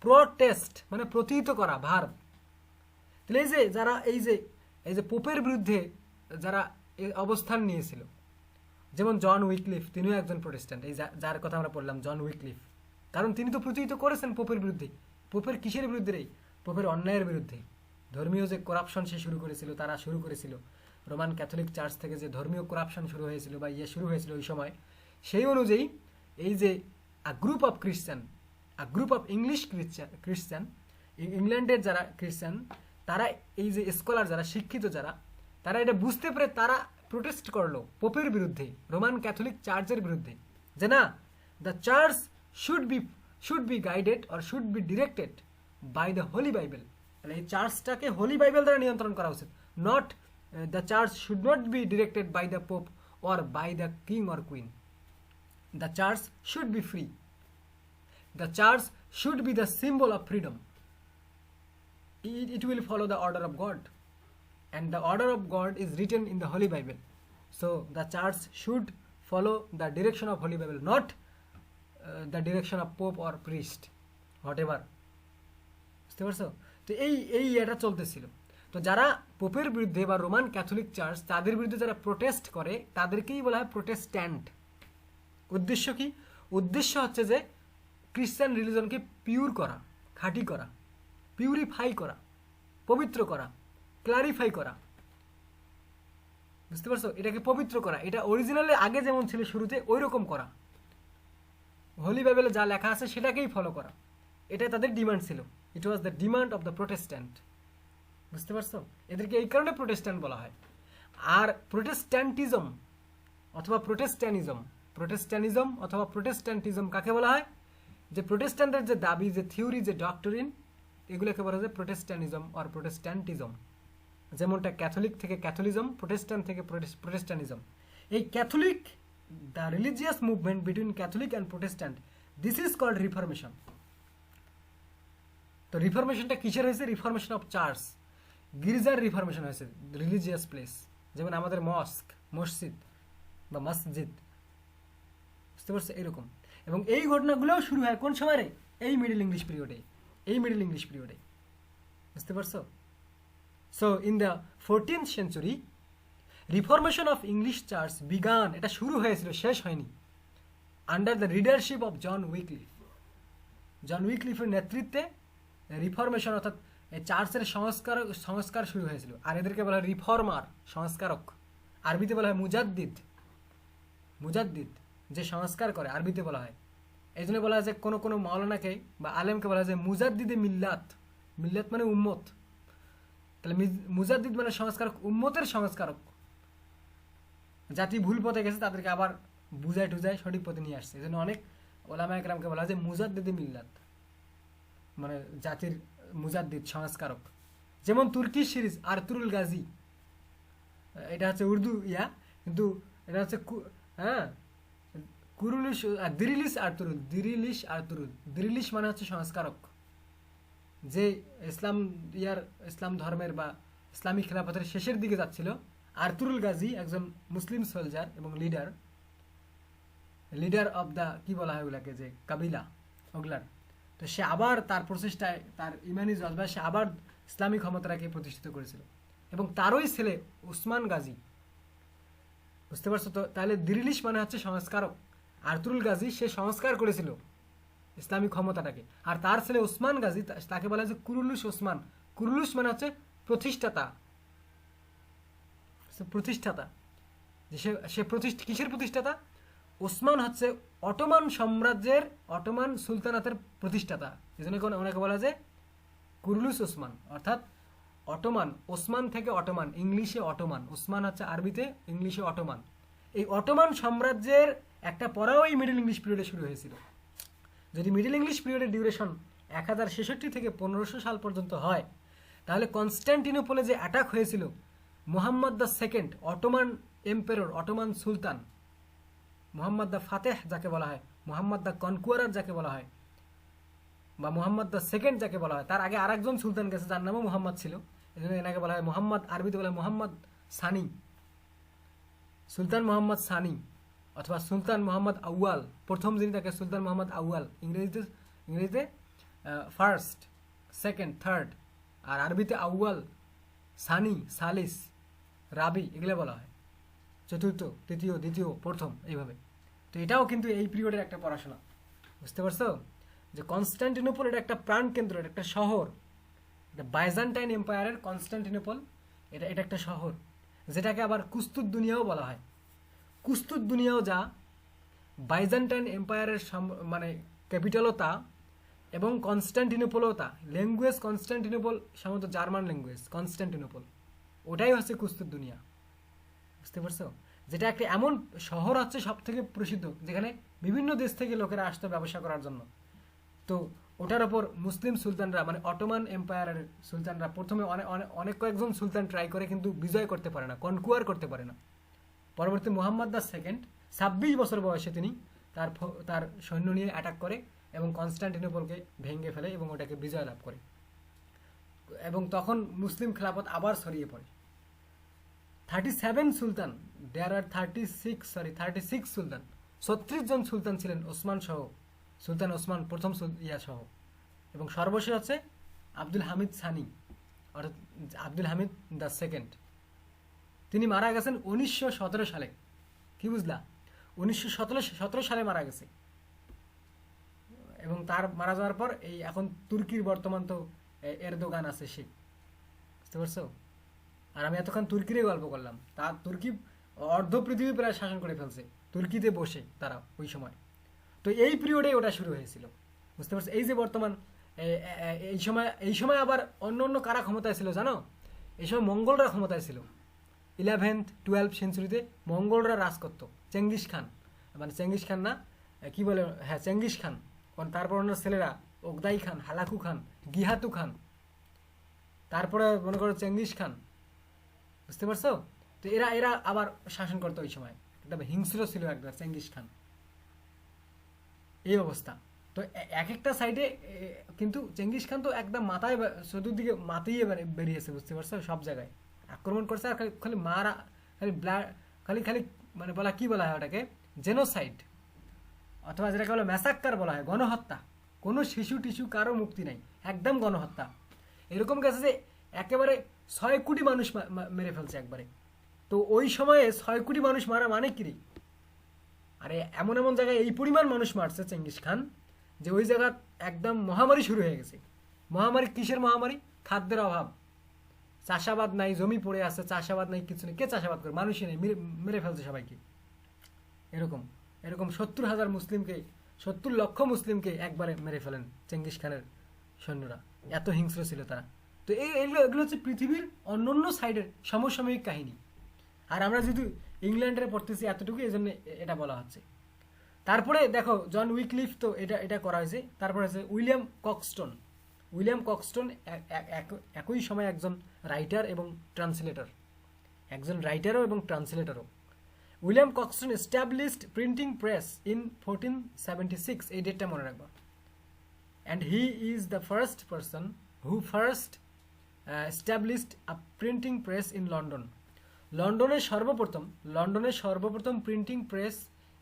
প্রোটেস্ট মানে প্রতিহিত করা, ভার্ব। তাহলে এই যে যারা এই যে পোপের বিরুদ্ধে যারা অবস্থান নিয়েছিল, যেমন জন উইকলিফ, তিনিও একজন প্রোটেস্ট্যান্ট, এই যার কথা আমরা বললাম জন উইকলিফ, কারণ তিনি তো প্রতিহিত করেছেন পোপের বিরুদ্ধে। পোপের কিসের বিরুদ্ধে? পোপের অন্যায়ের বিরুদ্ধে, ধর্মীয় যে করাপশন সে শুরু করেছিল, তারা শুরু করেছিল রোমান ক্যাথলিক চার্চ থেকে যে ধর্মীয় করাপশন শুরু হয়েছিল বা শুরু হয়েছিল ওই সময়, সেই অনুযায়ী এই যে গ্রুপ অফ ইংলিশ ক্রিশ্চান, ইংল্যান্ডের যারা ক্রিশ্চান, তারা এই যে স্কলার যারা, শিক্ষিত যারা, তারা এটা বুঝতে পারে, তারা প্রোটেস্ট করলো পোপের বিরুদ্ধে, রোমান ক্যাথলিক চার্চের বিরুদ্ধে, যে না, the church should be guided or should be directed by the Holi Bible. তাহলে এই চার্চটাকে হোলি বাইবেল দ্বারা নিয়ন্ত্রণ করা উচিত, not the church should not be directed by the pope or by the king or queen. The church should be free, the church should be the symbol of freedom. it will follow the order of God, and the order of God is written in the Holy Bible. So the church should follow the direction of Holy Bible, not the direction of Pope or priest, whatever. বুঝতে পারছো? তো এই এটা চলতেছিল। তো যারা পোপের বিরুদ্ধে বা রোমান ক্যাথলিক চার্চ তাদের বিরুদ্ধে যারা প্রোটেস্ট করে তাদেরকেই বলা হয় প্রোটেস্ট্যান্ট। উদ্দেশ্য কি? উদ্দেশ্য হচ্ছে যে খ্রিস্টান রিলিজনকে পিওর করা, খাঁটি করা, পিউরিফাই করা, পবিত্র করা, ক্লারিফাই করা। বুঝতে পারছো? এটাকে পবিত্র করা, এটা অরিজিনালি আগে যেমন ছিল শুরুতে ওই রকম করা, হোলি বাইবেলে যা লেখা আছে সেটাকেই ফলো করা, এটাই তাদের ডিমান্ড ছিল। It was the demand of the Protestant. বুঝতে পারছো? এদেরকে এই কারণে প্রোটেস্ট্যান্ট বলা হয়। আর প্রোটেস্ট্যান্টিজম অথবা প্রোটেস্ট্যানিজম অথবা প্রোটেস্ট্যান্টিজম কাকে বলা হয়? যে প্রোটেস্ট্যান্টের যে দাবি, যে থিওরি, যে ডক্টরিন, এগুলোকে বলা হয় প্রোটেস্ট্যানিজম অর প্রোটেস্ট্যান্টিজম। যেমনটা ক্যাথলিক থেকে ক্যাথলিজম, প্রোটেস্ট্যান্ট থেকে প্রোটেস্ট্যানিজম। এই Catholic, the religious movement between Catholic and Protestant, this is called reformation. তো রিফরমেশনটা কিসের হয়েছে? রিফরমেশন অফ চার্চ, গির্জার রিফরমেশন হয়েছে, রিলিজিয়াস প্লেস, যেমন আমাদের মসজিদ বা মসজিদ। বুঝতে পারছো? এরকম। এবং এই ঘটনাগুলোও শুরু হয় কোন সময় রে? এই মিডল ইংলিশ পিরিয়ডে। বুঝতে পারছো? So in the 14th century reformation of English church began, এটা শুরু হয়েছিল, শেষ হয়নি, under the leadership of John উইকলিফের নেতৃত্বে রিফরমেশন অর্থাৎ চার্চের সংস্কার শুরু হয়েছিল। আর এদেরকে বলা হয় রিফর্মার, সংস্কারক। আরবিতে বলা হয় মুজাদ্দিদ, যে সংস্কার করে, আরবিতে বলা হয়। এই জন্য বলা হয় যে কোনো মাওলানাকে বা আলেমকে বলা হয় যে মুজাদ্দিদে মিল্লাত মানে উম্মত। তাহলে মুজাদ্দিদ মানে সংস্কারক, উম্মতের সংস্কারক। জাতি ভুল পথে গেছে তাদেরকে আবার বুঝায় সঠিক পথে নিয়ে আসছে। এই জন্য অনেক ওলামা একরামকে বলা হয় যে মুজাদ্দিদে মিল্লাত, মানে জাতির মুজাদ্দিদ, সংস্কারক। যেমন তুর্কি সিরিজ আর্তুরুল গাজী, এটা হচ্ছে উর্দু কিন্তু এটা হচ্ছে দিরিলিশ মানে হচ্ছে সংস্কারক। যে ইসলাম ধর্মের বা ইসলামিক খেলাফতের শেষের দিকে যাচ্ছিল, আর্তুরুল গাজী একজন মুসলিম সোলজার এবং লিডার অফ দ্য, কি বলা হয় ওগুলাকে, যে কাবিলা ওগুলার। তো সে আবার তার প্রচেষ্টায়, তার ইমানি জজবায় সে আবার ইসলামিক ক্ষমতাটাকে প্রতিষ্ঠিত করেছিল। এবং তারই ছেলে উসমান গাজী। বুঝতে পারছো? তো তাহলে দিরিলিশ মানে হচ্ছে সংস্কারক, আর্তুরুল গাজী সে সংস্কার করেছিল ইসলামিক ক্ষমতাটাকে। আর তার ছেলে ওসমান গাজী, তাকে বলা হয় যে কুরুলুস ওসমান। কুরুলুস মানে হচ্ছে প্রতিষ্ঠাতা। যে সে কিসের প্রতিষ্ঠাতা? ওসমান হচ্ছে অটোমান সাম্রাজ্যের, অটোমান সুলতানাতের প্রতিষ্ঠাতা। এই জন্য অনেকে বলা যে কুরুলুস ওসমান, অর্থাৎ অটোমান, ওসমান থেকে অটোমান, ইংলিশে অটোমান, ওসমান হচ্ছে আরবিতে, ইংলিশে অটোমান। এই অটোমান সাম্রাজ্যের একটা পড়াও এই মিডল ইংলিশ পিরিয়ডে শুরু হয়েছিল। যদি মিডল ইংলিশ পিরিয়ডের ডিউরেশন 1066 থেকে 1500 সাল পর্যন্ত হয়, তাহলে কনস্ট্যান্টিনোপলে যে অ্যাটাক হয়েছিল, Muhammad the second, Ottoman emperor, Ottoman sultan, Muhammad the Fateh যাকে বলা হয়, মুহাম্মদ দ্য কনকুয়ারার যাকে বলা হয়, বা মুহাম্মদ দ্য সেকেন্ড যাকে বলা হয়। তার আগে আরেকজন সুলতান গেছে যার নামও মুহাম্মদ ছিল, এই জন্য এনাকে বলা হয় মুহাম্মদ, আরবিতে বলা হয় মুহাম্মদ সানি, সুলতান মুহাম্মদ সানি অথবা সুলতান মুহাম্মদ আউয়াল। প্রথম যিনি তাকে সুলতান মুহাম্মদ আউয়াল, ইংরেজিতে ফার্স্ট, সেকেন্ড, থার্ড, আর আরবিতে আউয়াল, সানি, সালিস, রাবি, এগুলো বলা হয়। চতুর্থ, তৃতীয়, দ্বিতীয়, প্রথম, এইভাবে। তো এটাও কিন্তু এই পিরিয়ডের একটা পড়াশোনা। বুঝতে পারছো? যে কনস্ট্যান্টিনোপল এটা একটা প্রাণকেন্দ্র, এটা একটা শহর, এটা বাইজান্টাইন এম্পায়ারের কনস্ট্যান্টিনোপল, এটা একটা শহর, যেটাকে আবার কুস্তুদ দুনিয়াও বলা হয়। কুস্তুদ দুনিয়াও যা বাইজান্টাইন এম্পায়ারের মানে ক্যাপিটালও তা, এবং কনস্ট্যান্টিনোপলও তা। ল্যাঙ্গুয়েজ কনস্ট্যান্টিনোপল সাধারণত জার্মান ল্যাঙ্গুয়েজ, কনস্ট্যান্টিনোপল ওটাই হচ্ছে কুস্তুদ দুনিয়া। বুঝতে পারছো? যেটা একটা এমন শহর হচ্ছে সব থেকে প্রসিদ্ধ, যেখানে বিভিন্ন দেশ থেকে লোকেরা আসতো ব্যবসা করার জন্য। তো ওটার ওপর মুসলিম সুলতানরা, মানে অটোমান এম্পায়ারের সুলতানরা প্রথমে অনেক কয়েকজন সুলতান ট্রাই করে, কিন্তু বিজয় করতে পারে না, কনকুয়ার করতে পারে না। পরবর্তী মুহাম্মদ দ্য সেকেন্ড 26 বছর বয়সে তিনি তার সৈন্য নিয়ে অ্যাটাক করে এবং কনস্ট্যান্টিনোপলকে ভেঙে ফেলে এবং ওটাকে বিজয় লাভ করে। এবং তখন মুসলিম খেলাফত আবার ছড়িয়ে পড়ে। 37 সুলতান, দেয়ার আর 36 সুলতান, 36 জন সুলতান ছিলেন ওসমান সহ, সুলতান ওসমান প্রথম সহ, এবং সর্বশেষ হচ্ছে আব্দুল হামিদ সানি, অর্থাৎ আব্দুল হামিদ দ্য সেকেন্ড। তিনি মারা গেছেন 1917 সালে। কি বুঝলা? 1917 সালে মারা গেছে। এবং তার মারা যাওয়ার পর এই এখন তুর্কির বর্তমান তো এরদোগান আছে সে, বুঝতে পারছো? আর আমি এতক্ষণ তুর্কিরই গল্প করলাম, তার তুর্কি অর্ধ পৃথিবী প্রায় শাসন করে ফেলছে তুর্কিতে বসে তারা ওই সময়। তো এই পিরিয়ডে ওটা শুরু হয়েছিল, বুঝতে পারছো? এই যে বর্তমান এই সময় আবার অন্য অন্য কারা ক্ষমতায় ছিল জানো? এই সময় মঙ্গলরা ক্ষমতায় ছিল। 11th-12 সেঞ্চুরিতে মঙ্গলরা রাজ করত। চেঙ্গিস খান, মানে চেঙ্গিস খান না, কি বলে, হ্যাঁ চেঙ্গিস খান, তারপর ওনার ছেলেরা ওগদাই খান, হালাকু খান, গিহাতু খান, তারপরে মনে করো চেঙ্গিস খান, বুঝতে পারছো? তো এরা আবার শাসন করতো ওই সময়, একদম হিংস্র ছিল একবার চেঙ্গিস খান। এই অবস্থা। তো এক একটা সাইডে কিন্তু চেঙ্গিস খান তো একদম মাথায় চতুর্দিকে মাতিয়ে বেরিয়েছে, বুঝতে পারছো? সব জায়গায় আক্রমণ করছে, আর খালি মারা, খালি খালি মানে কি বলা হয় ওটাকে, জেনোসাইড, অথবা যেটাকে বলে ম্যাসাক্কার বলা হয়, গণহত্যা। কোনো শিশু টিশু কারো মুক্তি নাই, একদম গণহত্যা। এরকম গেছে যে একেবারে 6 কোটি মানুষ মেরে ফেলছে একবারে। তো ওই সময়ে 6 কোটি মানুষ মারা মানে কি রে? আরে এমন এমন জায়গায় এই পরিমাণ মানুষ মারছে চেঙ্গিস খান যে ওই জায়গা একদম মহামারী শুরু হয়ে গেছে। মহামারী কিসের মহামারী? খাদ্যের অভাব, চাষাবাদ নাই, জমি পড়ে আছে, চাষাবাদ নাই, কিছু নেই। কে চাষাবাদ করে? মানুষই নেই, মেরে ফেলছে সবাইকে। এরকম এরকম 70,000 মুসলিমকে, 70 লক্ষ মুসলিমকে একবারে মেরে ফেলেন চেঙ্গিস খানের সৈন্যরা। এত হিংস্র ছিল তারা। তো এগুলো হচ্ছে পৃথিবীর অন্যান্য সাইডের সমসাময়িক কাহিনী। আর আমরা যেহেতু ইংল্যান্ডের পড়তেছি এতটুকু, এই জন্য এটা বলা হচ্ছে। তারপরে দেখো জন উইকলিফ তো এটা করা হয়েছে। তারপরে আছে উইলিয়াম কক্সটন একই সময় একজন রাইটার এবং translator, William Caxton established printing press in 1476, এই ডেটটা মনে রাখবা। And he is the first person who established a printing press in London. লন্ডনের সর্বপ্রথম প্রিন্টিং প্রেস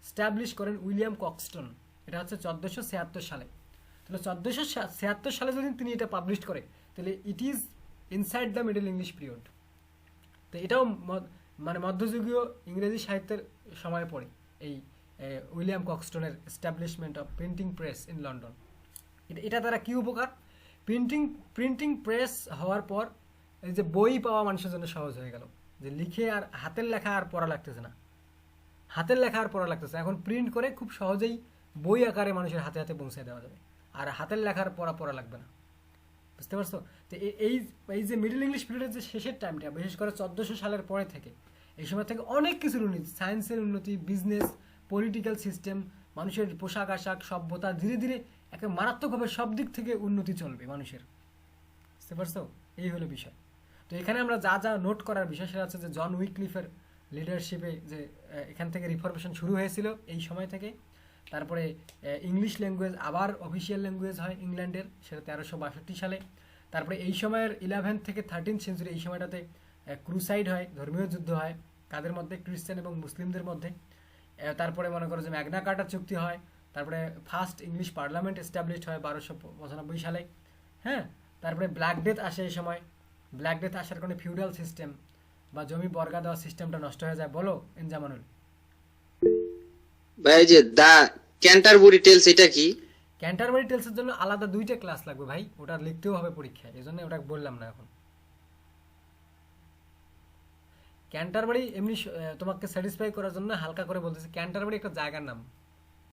স্ট্যাবলিশ করেন উইলিয়াম কক্সটন। এটা হচ্ছে 1476 সালে। তাহলে 1476 সালে যদি তিনি এটা পাবলিশ করে, তাহলে it is inside the middle English period. তো এটাও মানে মধ্যযুগীয় ইংরেজি সাহিত্যের সময় পড়ে এই উইলিয়াম কক্সটনের establishment of printing press in London. এটা দ্বারা কি উপকার? প্রিন্টিং প্রেস হওয়ার পর এই যে বই পাওয়া মানুষের জন্য সহজ হয়ে গেল, যে লিখে আর হাতের লেখা আর পড়া লাগতেছে না, এখন প্রিন্ট করে খুব সহজেই বই আকারে মানুষের হাতে হাতে পৌঁছে দেওয়া যাবে, আর হাতের লেখার পড়া লাগবে না, বুঝতে পারছো? তো এই যে মিডল ইংলিশ পিরিয়ডের যে শেষের টাইমটা, বিশেষ করে 1400 সালের পরে থেকে, এই সময় থেকে অনেক কিছুর উন্নতি, সায়েন্সের উন্নতি, বিজনেস, পলিটিক্যাল সিস্টেম, মানুষের পোশাক আশাক, সভ্যতা, ধীরে ধীরে একটা মারাত্মকভাবে সব দিক থেকে উন্নতি চলবে মানুষের, বুঝতে পারছো? এই হলো বিষয়। তো এখানে আমরা যা যা নোট করার বিষয় সেটা হচ্ছে যে জন উইকলিফের লিডারশিপে যে এখান থেকে রিফরমেশন শুরু হয়েছিল এই সময় থেকে। তারপরে ইংলিশ ল্যাঙ্গুয়েজ আবার অফিসিয়াল ল্যাঙ্গুয়েজ হয় ইংল্যান্ডের, সেটা 1362 সালে। তারপরে এই সময়ের 11th থেকে 13th সেঞ্চুরি, এই সময়টাতে ক্রুসাইড হয়, ধর্মীয় যুদ্ধ হয়, কাদের মধ্যে? খ্রিস্টান এবং মুসলিমদের মধ্যে। তারপরে মনে করো যে ম্যাগনা কার্টা চুক্তি হয়। তারপরে ফার্স্ট ইংলিশ পার্লামেন্ট এস্টাবলিশড হয় 1295 সালে। হ্যাঁ, তারপরে ব্ল্যাক ডেথ আসে এই সময়। ব্ল্যাক ডেথ আসার কারণে ফিউডাল সিস্টেম বা জমি বর্গা দেওয়া সিস্টেমটা নষ্ট হয়ে যায়। বলো ইনজামানুল ভাই, যে দা ক্যান্টারবুরি টেলস এটা কি? ক্যান্টারবারি টেলসের জন্য আলাদা 2টা ক্লাস লাগবে ভাই, ওটা লিখতেও হবে পরীক্ষায়, এই জন্য ওটা বললাম না এখন। ক্যান্টারবারি এমনি তোমাকে স্যাটিসফাই করার জন্য হালকা করে বলতেছি, ক্যান্টারবারি একটা জায়গার নাম।